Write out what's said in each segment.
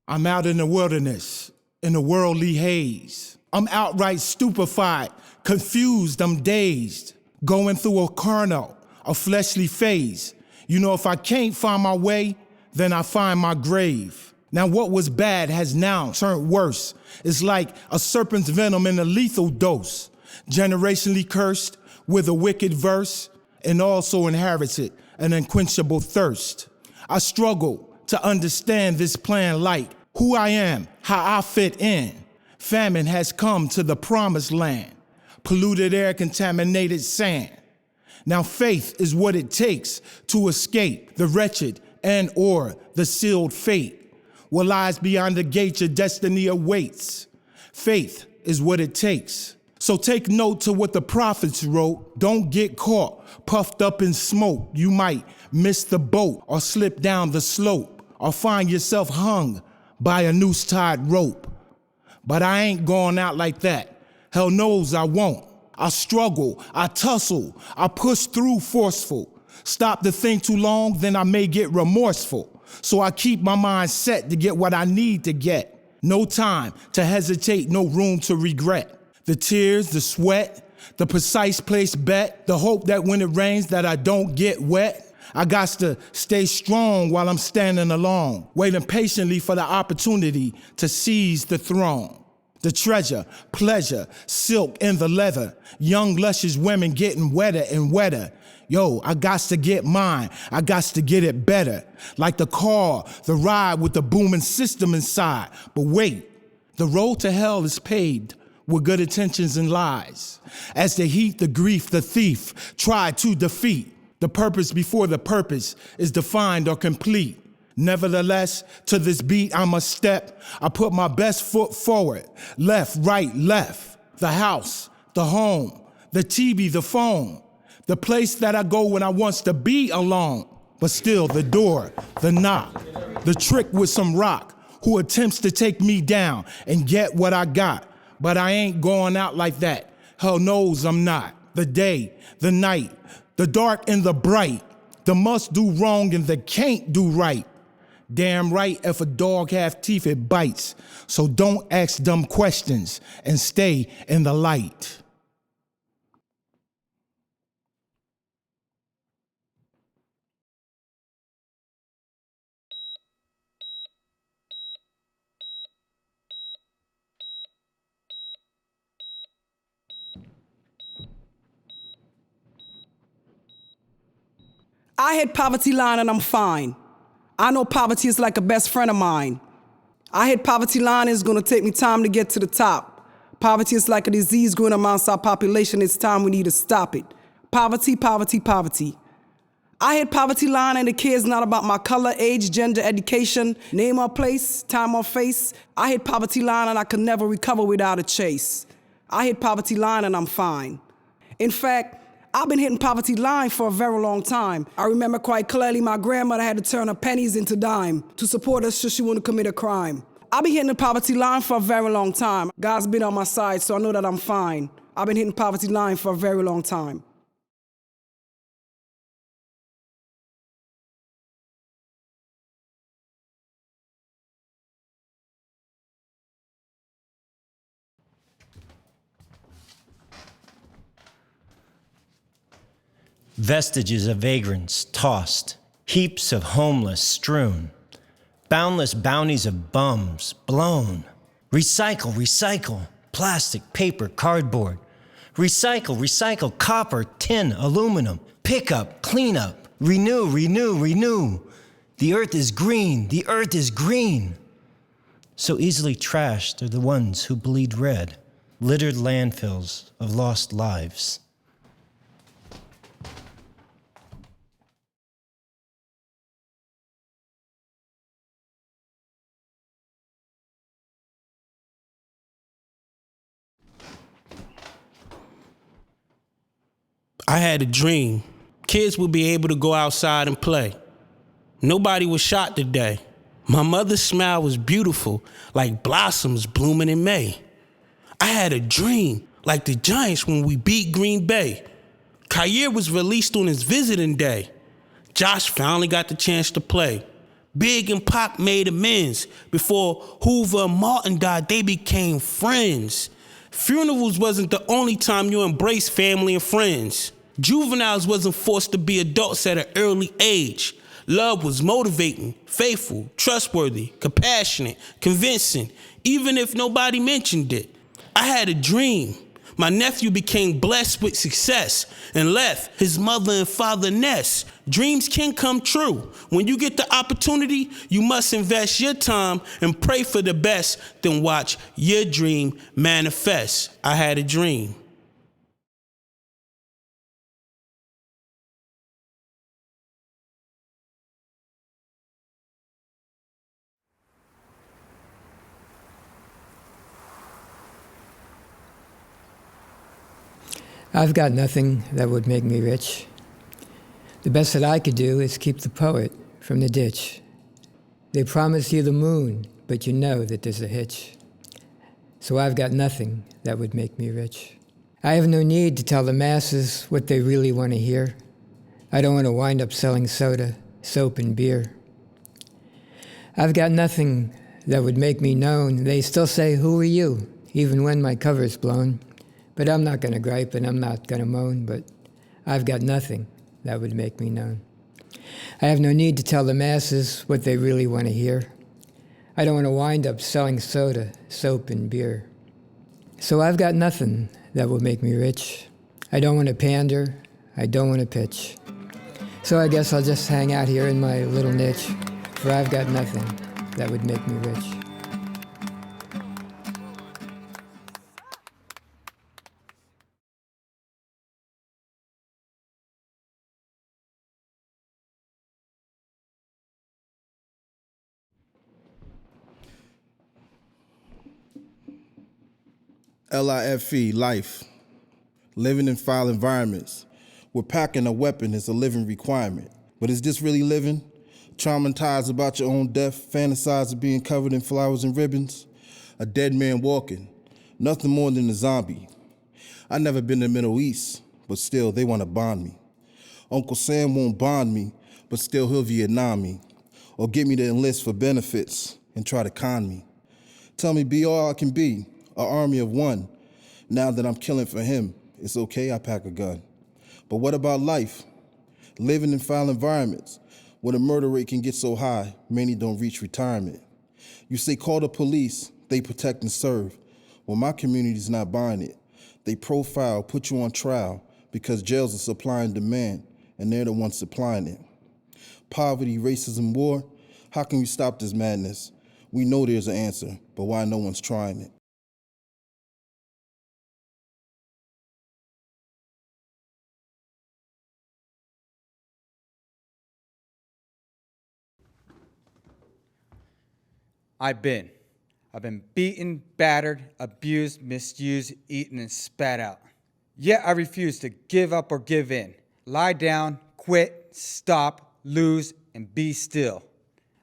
I'm out in the wilderness, in a worldly haze. I'm outright stupefied, confused, I'm dazed, going through a carnal, a fleshly phase. You know, if I can't find my way, then I find my grave. Now what was bad has now turned worse. It's like a serpent's venom in a lethal dose. Generationally cursed with a wicked verse, and also inherited an unquenchable thirst. I struggle to understand this plan light, who I am, how I fit in. Famine has come to the promised land, polluted air, contaminated sand. Now faith is what it takes to escape the wretched and or the sealed fate. What lies beyond the gate your destiny awaits. Faith is what it takes. So take note to what the prophets wrote. Don't get caught, puffed up in smoke. You might miss the boat or slip down the slope or find yourself hung by a noose-tied rope. But I ain't going out like that. Hell knows I won't. I struggle, I tussle, I push through forceful. Stop to think too long, then I may get remorseful. So I keep my mind set to get what I need to get. No time to hesitate, no room to regret. The tears, the sweat, the precise place bet, the hope that when it rains that I don't get wet. I got to stay strong while I'm standing alone, waiting patiently for the opportunity to seize the throne. The treasure, pleasure, silk in the leather, young luscious women getting wetter and wetter. Yo, I got to get mine, I got to get it better. Like the car, the ride with the booming system inside. But wait, the road to hell is paved with good intentions and lies. As the heat, the grief, the thief try to defeat. The purpose before the purpose is defined or complete. Nevertheless, to this beat I must step. I put my best foot forward, left, right, left. The house, the home, the TV, the phone. The place that I go when I wants to be alone. But still the door, the knock, the trick with some rock who attempts to take me down and get what I got. But I ain't going out like that. Hell knows I'm not. The day, the night, the dark and the bright, the must do wrong and the can't do right. Damn right, if a dog have teeth, it bites. So don't ask dumb questions and stay in the light. I hit poverty line and I'm fine. I know poverty is like a best friend of mine. I hit poverty line and it's gonna take me time to get to the top. Poverty is like a disease growing amongst our population. It's time we need to stop it. Poverty, poverty, poverty. I hit poverty line and the care's not about my color, age, gender, education, name or place, time or face. I hit poverty line and I could never recover without a chase. I hit poverty line and I'm fine. In fact, I've been hitting poverty line for a very long time. I remember quite clearly my grandmother had to turn her pennies into dime to support us so she wouldn't commit a crime. I've been hitting the poverty line for a very long time. God's been on my side, so I know that I'm fine. I've been hitting poverty line for a very long time. Vestiges of vagrants tossed, heaps of homeless strewn, boundless bounties of bums blown. Recycle, recycle, plastic, paper, cardboard. Recycle, recycle, copper, tin, aluminum. Pick up, clean up, renew, renew, renew. The earth is green, the earth is green. So easily trashed are the ones who bleed red, littered landfills of lost lives. I had a dream. Kids would be able to go outside and play. Nobody was shot today. My mother's smile was beautiful, like blossoms blooming in May. I had a dream, like the Giants when we beat Green Bay. Kyer was released on his visiting day. Josh finally got the chance to play. Big and Pac made amends. Before Hoover and Martin died, they became friends. Funerals wasn't the only time you embraced family and friends. Juveniles wasn't forced to be adults at an early age. Love was motivating, faithful, trustworthy, compassionate, convincing, even if nobody mentioned it. I had a dream. My nephew became blessed with success and left his mother and father nest. Dreams can come true. When you get the opportunity, you must invest your time and pray for the best, then watch your dream manifest. I had a dream. I've got nothing that would make me rich. The best that I could do is keep the poet from the ditch. They promise you the moon, but you know that there's a hitch. So I've got nothing that would make me rich. I have no need to tell the masses what they really want to hear. I don't want to wind up selling soda, soap, and beer. I've got nothing that would make me known. They still say, "Who are you?" even when my cover's blown. But I'm not going to gripe and I'm not going to moan, but I've got nothing that would make me known. I have no need to tell the masses what they really want to hear. I don't want to wind up selling soda, soap, and beer. So I've got nothing that will make me rich. I don't want to pander. I don't want to pitch. So I guess I'll just hang out here in my little niche, for I've got nothing that would make me rich. LIFE, life. Living in foul environments. Where packing a weapon is a living requirement. But is this really living? Traumatized about your own death, fantasize of being covered in flowers and ribbons? A dead man walking, nothing more than a zombie. I never been to the Middle East, but still they want to bond me. Uncle Sam won't bond me, but still he'll Vietnam me. Or get me to enlist for benefits and try to con me. Tell me be all I can be, an army of one. Now that I'm killing for him, it's okay I pack a gun. But what about life? Living in foul environments, where the murder rate can get so high, many don't reach retirement. You say call the police, they protect and serve. Well, my community's not buying it. They profile, put you on trial, because jails are supply and demand, and they're the ones supplying it. Poverty, racism, war, how can we stop this madness? We know there's an answer, but why no one's trying it? I've been beaten, battered, abused, misused, eaten, and spat out. Yet I refuse to give up or give in. Lie down, quit, stop, lose, and be still.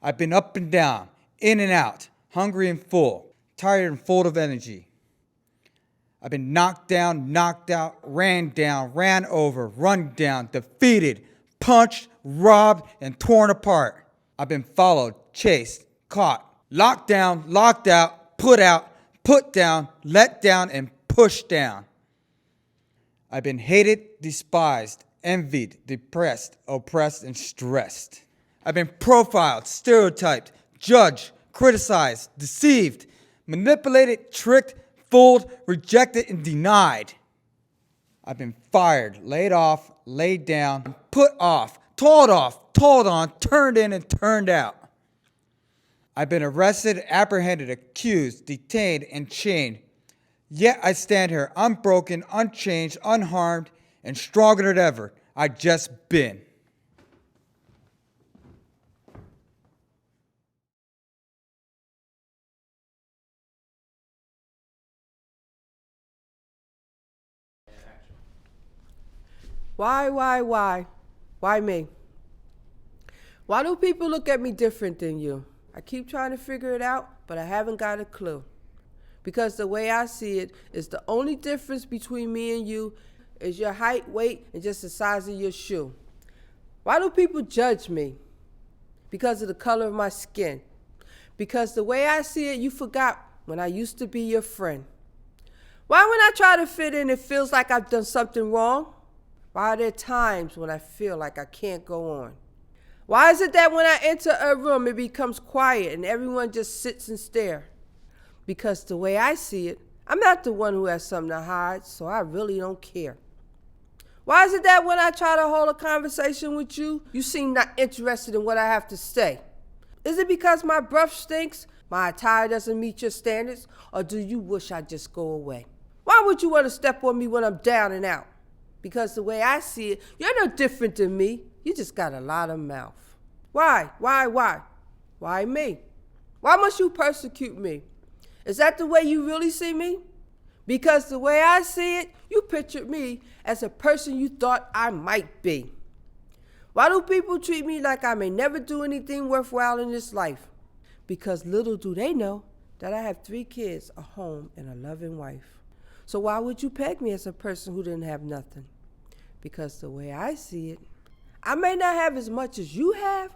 I've been up and down, in and out, hungry and full, tired and full of energy. I've been knocked down, knocked out, ran over, run down, defeated, punched, robbed, and torn apart. I've been followed, chased, caught, locked down, locked out, put down, let down, and pushed down. I've been hated, despised, envied, depressed, oppressed, and stressed. I've been profiled, stereotyped, judged, criticized, deceived, manipulated, tricked, fooled, rejected, and denied. I've been fired, laid off, laid down, put off, told on, turned in, and turned out. I've been arrested, apprehended, accused, detained, and chained. Yet I stand here unbroken, unchanged, unharmed, and stronger than ever. I just been. Why? Why me? Why do people look at me different than you? I keep trying to figure it out, but I haven't got a clue. Because the way I see it is the only difference between me and you is your height, weight, and just the size of your shoe. Why do people judge me? because of the color of my skin. Because the way I see it, you forgot when I used to be your friend. Why when I try to fit in, it feels like I've done something wrong? Why are there times when I feel like I can't go on? Why is it that when I enter a room, it becomes quiet and everyone just sits and stares? Because the way I see it, I'm not the one who has something to hide, so I really don't care. Why is it that when I try to hold a conversation with you, you seem not interested in what I have to say? Is it because my breath stinks, my attire doesn't meet your standards, or do you wish I'd just go away? Why would you want to step on me when I'm down and out? Because the way I see it, you're no different than me. You just got a lot of mouth. Why? Why me? Why must you persecute me? Is that the way you really see me? Because the way I see it, you pictured me as a person you thought I might be. Why do people treat me like I may never do anything worthwhile in this life? Because little do they know that I have 3 kids, a home, and a loving wife. So why would you peg me as a person who didn't have nothing? Because the way I see it, I may not have as much as you have,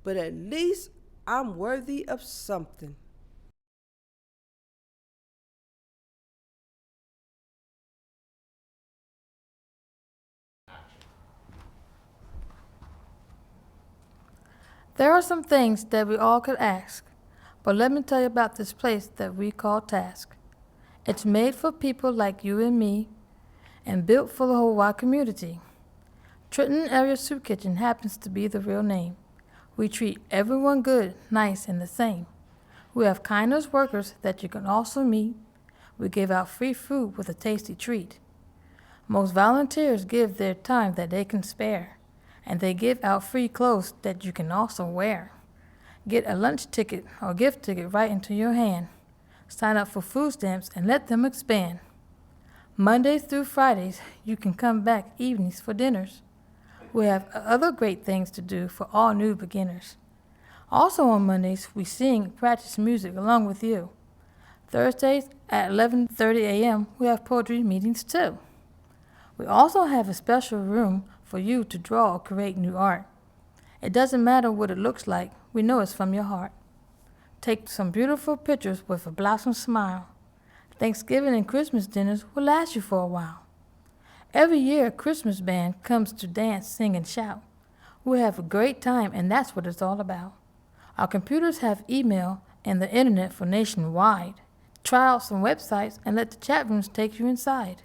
but at least I'm worthy of something. There are some things that we all could ask, but let me tell you about this place that we call Task. It's made for people like you and me and built for the whole wide community. Trenton Area Soup Kitchen happens to be the real name. We treat everyone good, nice, and the same. We have kindness workers that you can also meet. We give out free food with a tasty treat. Most volunteers give their time that they can spare, and they give out free clothes that you can also wear. Get a lunch ticket or gift ticket right into your hand. Sign up for food stamps and let them expand. Mondays through Fridays, you can come back evenings for dinners. We have other great things to do for all new beginners. Also on Mondays, we sing and practice music along with you. Thursdays at 11:30 a.m., we have poetry meetings too. We also have a special room for you to draw or create new art. It doesn't matter what it looks like, we know it's from your heart. Take some beautiful pictures with a blossom smile. Thanksgiving and Christmas dinners will last you for a while. Every year, a Christmas band comes to dance, sing, and shout. We have a great time, and that's what it's all about. Our computers have email and the internet for nationwide. Try out some websites and let the chat rooms take you inside.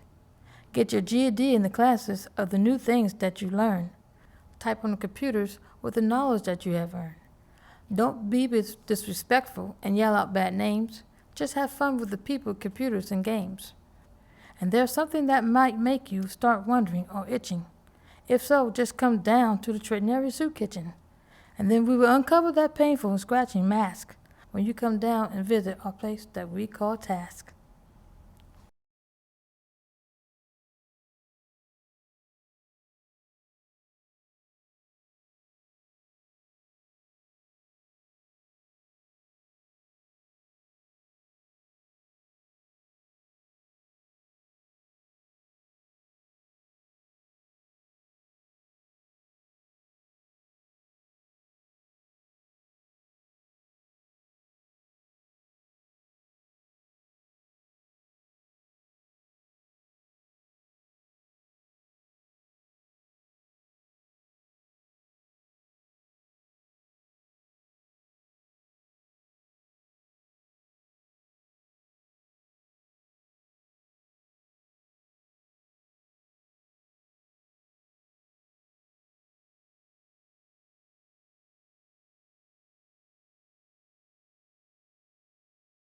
Get your GED in the classes of the new things that you learn. Type on the computers with the knowledge that you have earned. Don't be disrespectful and yell out bad names. Just have fun with the people, computers, and games. And there's something that might make you start wondering or itching. If so, just come down to the Trenton Area Soup Kitchen, and then we will uncover that painful and scratching mask when you come down and visit our place that we call Task.